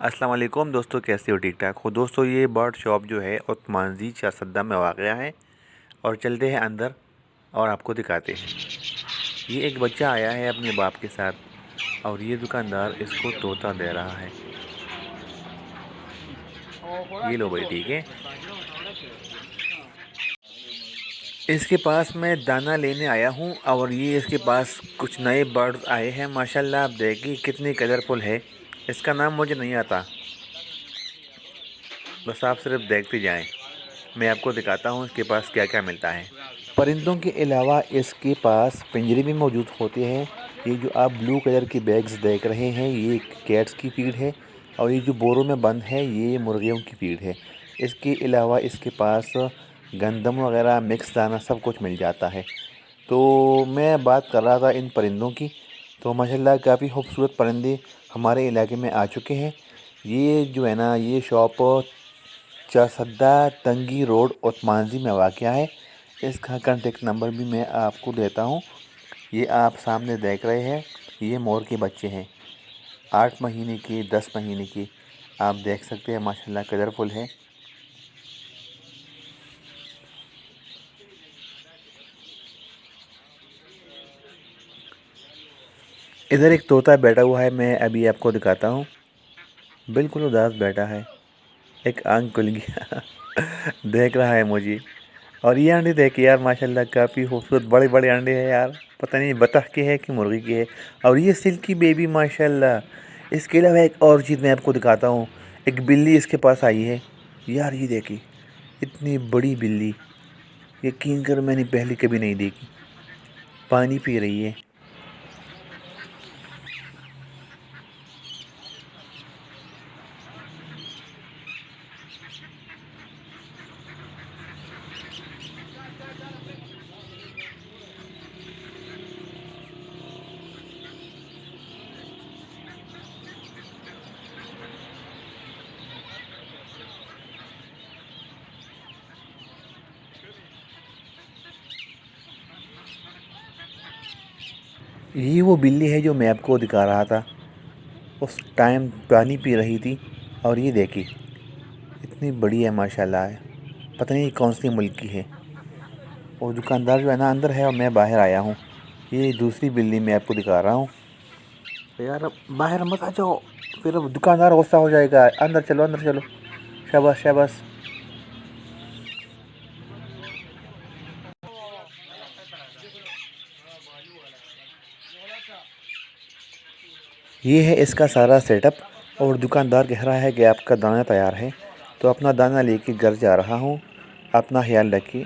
السلام علیکم دوستو، کیسے ہو؟ ٹھیک ٹھاک ہو دوستو؟ یہ برڈ شاپ جو ہے عثمان چارسدہ میں واقع ہے، اور چلتے ہیں اندر اور آپ کو دکھاتے ہیں۔ یہ ایک بچہ آیا ہے اپنے باپ کے ساتھ، اور یہ دکاندار اس کو طوطا دے رہا ہے۔ یہ لو بھائی، ٹھیک ہے۔ اس کے پاس میں دانہ لینے آیا ہوں، اور یہ اس کے پاس کچھ نئے برڈ آئے ہیں۔ ماشاءاللہ آپ دیکھیں کتنی کلرفل ہے۔ اس کا نام مجھے نہیں آتا، بس آپ صرف دیکھتے جائیں، میں آپ کو دکھاتا ہوں اس کے پاس کیا کیا ملتا ہے۔ پرندوں کے علاوہ اس کے پاس پنجرے بھی موجود ہوتے ہیں۔ یہ جو آپ بلو کلر کی بیگز دیکھ رہے ہیں، یہ کیٹس کی فیڈ ہے، اور یہ جو بوروں میں بند ہے یہ مرغیوں کی فیڈ ہے۔ اس کے علاوہ اس کے پاس گندم وغیرہ مکس دانہ سب کچھ مل جاتا ہے۔ تو میں بات کر رہا تھا ان پرندوں کی، تو ماشاءاللہ کافی خوبصورت پرندے ہمارے علاقے میں آ چکے ہیں۔ یہ جو ہے نا، یہ شاپ چارسدہ تنگی روڈ عثمان میں واقع ہے۔ اس کا کانٹیکٹ نمبر بھی میں آپ کو دیتا ہوں۔ یہ آپ سامنے دیکھ رہے ہیں، یہ مور کے بچے ہیں، 8 مہینے کی، 10 مہینے کی، آپ دیکھ سکتے ہیں۔ ماشاءاللہ کلرفل ہے۔ ادھر ایک طوطا بیٹھا ہوا ہے، میں ابھی آپ کو دکھاتا ہوں۔ بالکل اداس بیٹھا ہے، ایک آنکھ کھل گیا دیکھ رہا ہے مجھے۔ اور یہ انڈے دیکھیں یار، ماشاءاللہ کافی خوبصورت بڑے بڑے انڈے ہیں یار، پتہ نہیں بطخ کے ہے کہ مرغی کے ہے۔ اور یہ سلکی بیبی ماشاءاللہ۔ اس کے علاوہ ایک اور چیز میں آپ کو دکھاتا ہوں، ایک بلی اس کے پاس آئی ہے یار، یہ دیکھیں اتنی بڑی بلی، یقین کر میں نے پہلے کبھی نہیں دیکھی۔ پانی پی رہی ہے۔ یہ وہ بلی ہے جو میں آپ کو دکھا رہا تھا، اس ٹائم پانی پی رہی تھی۔ اور یہ دیکھیں اتنی بڑی ہے ماشاءاللہ ہے، پتہ نہیں کون سی ملک کی ہے۔ اور دکاندار جو ہے نا اندر ہے، اور میں باہر آیا ہوں۔ یہ دوسری بلی میں آپ کو دکھا رہا ہوں۔ یار باہر مت آ جاؤ، پھر دکاندار غصہ ہو جائے گا۔ اندر چلو، اندر چلو، شاباش شاباش۔ یہ ہے اس کا سارا سیٹ اپ، اور دکاندار کہہ رہا ہے کہ آپ کا دانہ تیار ہے، تو اپنا دانہ لے کے گھر جا رہا ہوں۔ اپنا خیال رکھیے،